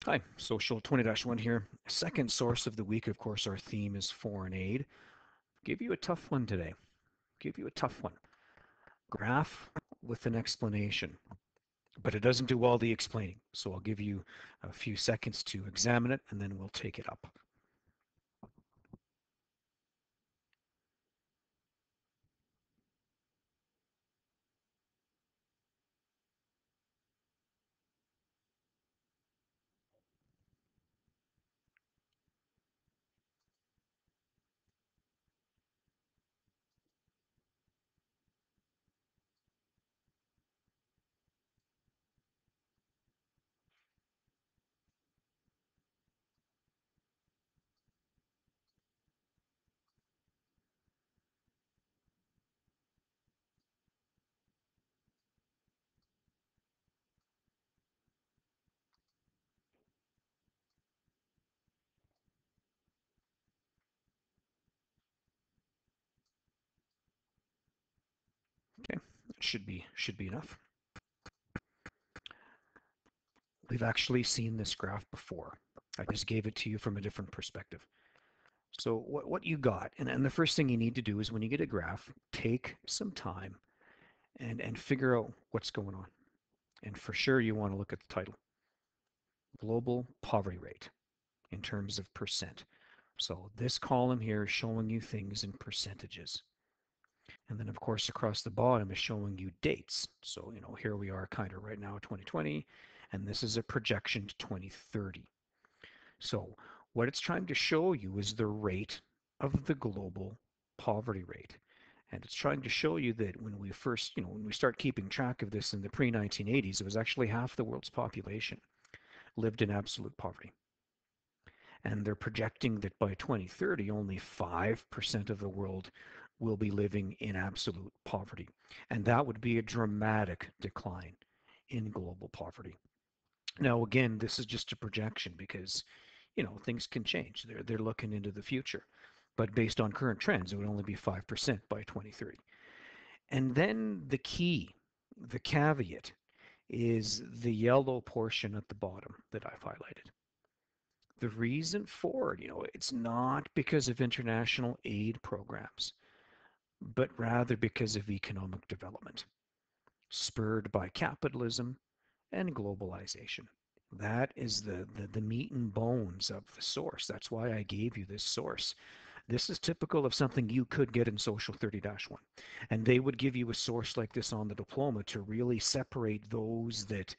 Hi, Social 20-1 here. Second source of the week, of course, our theme is foreign aid. Give you a tough one today. Give you a tough one. Graph with an explanation, but it doesn't do all the explaining. So I'll give you a few seconds to examine it, and then we'll take it up. Okay, that should be enough. We've actually seen this graph before. I just gave it to you from a different perspective. So what you got, and the first thing you need to do is when you get a graph, take some time and figure out what's going on. And for sure, you want to look at the title, global poverty rate in terms of percent. So this column here is showing you things in percentages. And then of course across the bottom is showing you dates. So, here we are kind of right now, 2020, and this is a projection to 2030. So what it's trying to show you is the rate of the global poverty rate. And it's trying to show you that when we first, when we start keeping track of this in the pre-1980s, it was actually half the world's population lived in absolute poverty. And they're projecting that by 2030, only 5% of the world will be living in absolute poverty. And that would be a dramatic decline in global poverty. Now, again, this is just a projection because, things can change. They're looking into the future. But based on current trends, it would only be 5% by 2030. And then the caveat, is the yellow portion at the bottom that I've highlighted. The reason for it, it's not because of international aid programs, but rather because of economic development, spurred by capitalism and globalization. That is the meat and bones of the source. That's why I gave you this source. This is typical of something you could get in Social 30-1. And they would give you a source like this on the diploma to really separate those that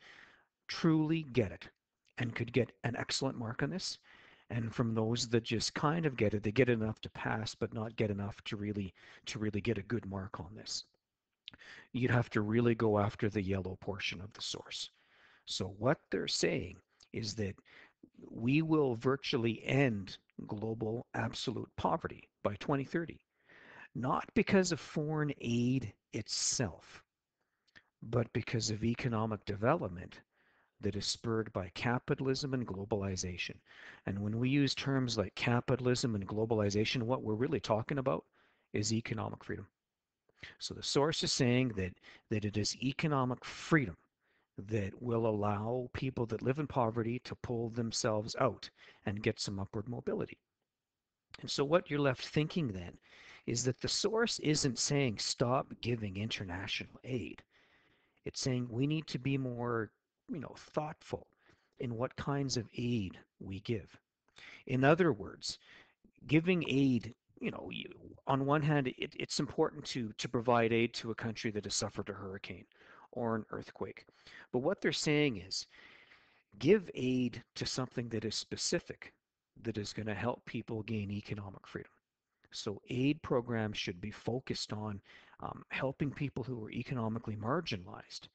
truly get it and could get an excellent mark on this, and from those that just kind of get it, they get enough to pass but not get enough to really get a good mark on this. You'd have to really go after the yellow portion of the source. So what they're saying is that we will virtually end global absolute poverty by 2030, not because of foreign aid itself, but because of economic development that is spurred by capitalism and globalization. And when we use terms like capitalism and globalization, what we're really talking about is economic freedom. So the source is saying that it is economic freedom that will allow people that live in poverty to pull themselves out and get some upward mobility. And so what you're left thinking then is that the source isn't saying stop giving international aid. It's saying we need to be more, thoughtful in what kinds of aid we give. In other words, giving aid, on one hand, it's important to provide aid to a country that has suffered a hurricane or an earthquake. But what they're saying is give aid to something that is specific, that is going to help people gain economic freedom. So aid programs should be focused on helping people who are economically marginalized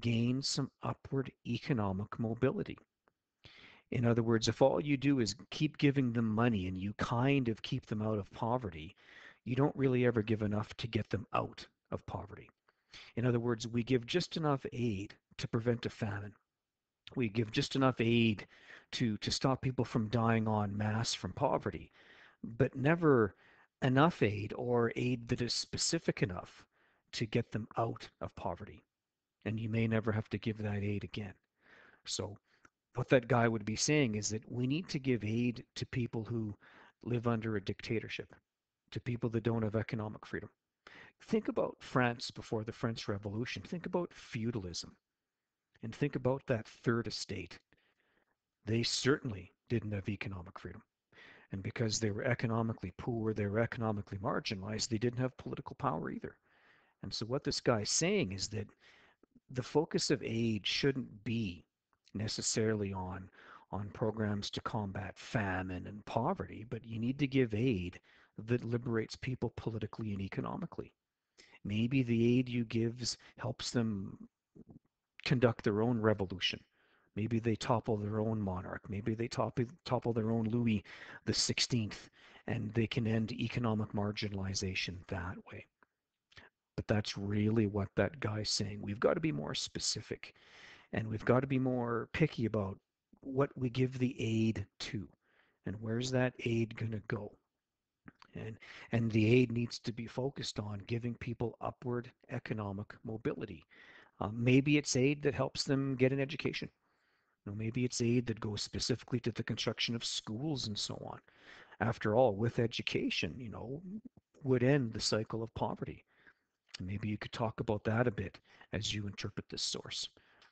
gain some upward economic mobility. In other words, if all you do is keep giving them money and you kind of keep them out of poverty, you don't really ever give enough to get them out of poverty. In other words, we give just enough aid to prevent a famine. We give just enough aid to stop people from dying en masse from poverty, but never enough aid or aid that is specific enough to get them out of poverty. And you may never have to give that aid again. So what that guy would be saying is that we need to give aid to people who live under a dictatorship, to people that don't have economic freedom. Think about France before the French Revolution. Think about feudalism and think about that third estate. They certainly didn't have economic freedom. And because they were economically poor, they were economically marginalized, they didn't have political power either. And so what this guy's saying is that the focus of aid shouldn't be necessarily on programs to combat famine and poverty, but you need to give aid that liberates people politically and economically. Maybe the aid you gives helps them conduct their own revolution. Maybe they topple their own monarch. Maybe they topple their own Louis the 16th, and they can end economic marginalization that way. But that's really what that guy's saying. We've got to be more specific, and we've got to be more picky about what we give the aid to, and where's that aid going to go. And, and the aid needs to be focused on giving people upward economic mobility. Maybe it's aid that helps them get an education. Maybe it's aid that goes specifically to the construction of schools and so on. After all, with education, would end the cycle of poverty. Maybe you could talk about that a bit as you interpret this source.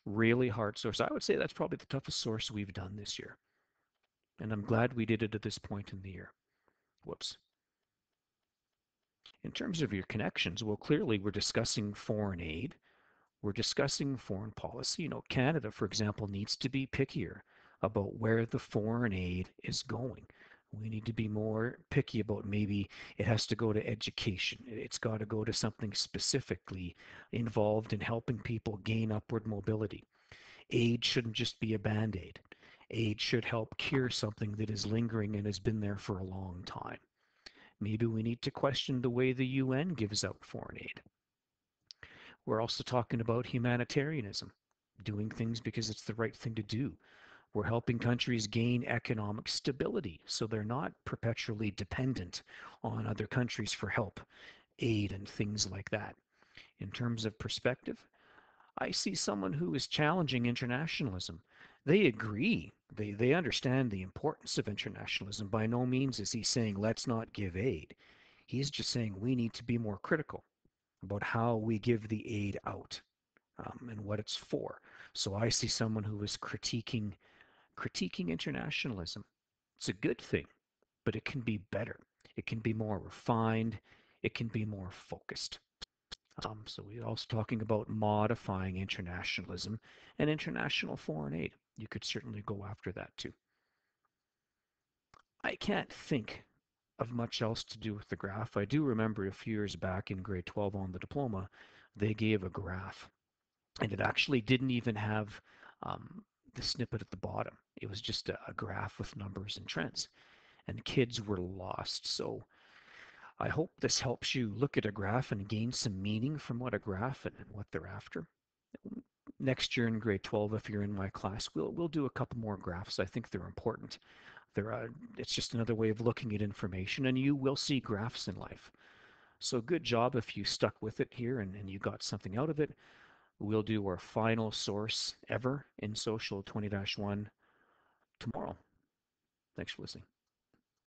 Really hard source. I would say that's probably the toughest source we've done this year. And I'm glad we did it at this point in the year. Whoops. In terms of your connections, well, clearly we're discussing foreign aid. We're discussing foreign policy. Canada, for example, needs to be pickier about where the foreign aid is going. We need to be more picky about maybe it has to go to education. It's got to go to something specifically involved in helping people gain upward mobility. Aid shouldn't just be a band aid. Aid should help cure something that is lingering and has been there for a long time. Maybe we need to question the way the UN gives out foreign aid. We're also talking about humanitarianism, doing things because it's the right thing to do. We're helping countries gain economic stability so they're not perpetually dependent on other countries for help, aid, and things like that. In terms of perspective, I see someone who is challenging internationalism. They agree, they understand the importance of internationalism. By no means is he saying, let's not give aid. He's just saying we need to be more critical about how we give the aid out and what it's for. So I see someone who is critiquing internationalism. It's a good thing, but it can be better. It can be more refined. It can be more focused. So we're also talking about modifying internationalism and international foreign aid. You could certainly go after that too. I can't think of much else to do with the graph. I do remember a few years back in grade 12 on the diploma, they gave a graph, and it actually didn't even have the snippet at the bottom. It was just a graph with numbers and trends, and kids were lost. So I hope this helps you look at a graph and gain some meaning from what a graph and what they're after. Next year in grade 12, if you're in my class, we'll do a couple more graphs. I think they're important. It's just another way of looking at information, and you will see graphs in life. So good job if you stuck with it here and you got something out of it. We'll do our final source ever in Social 20-1 tomorrow. Thanks for listening.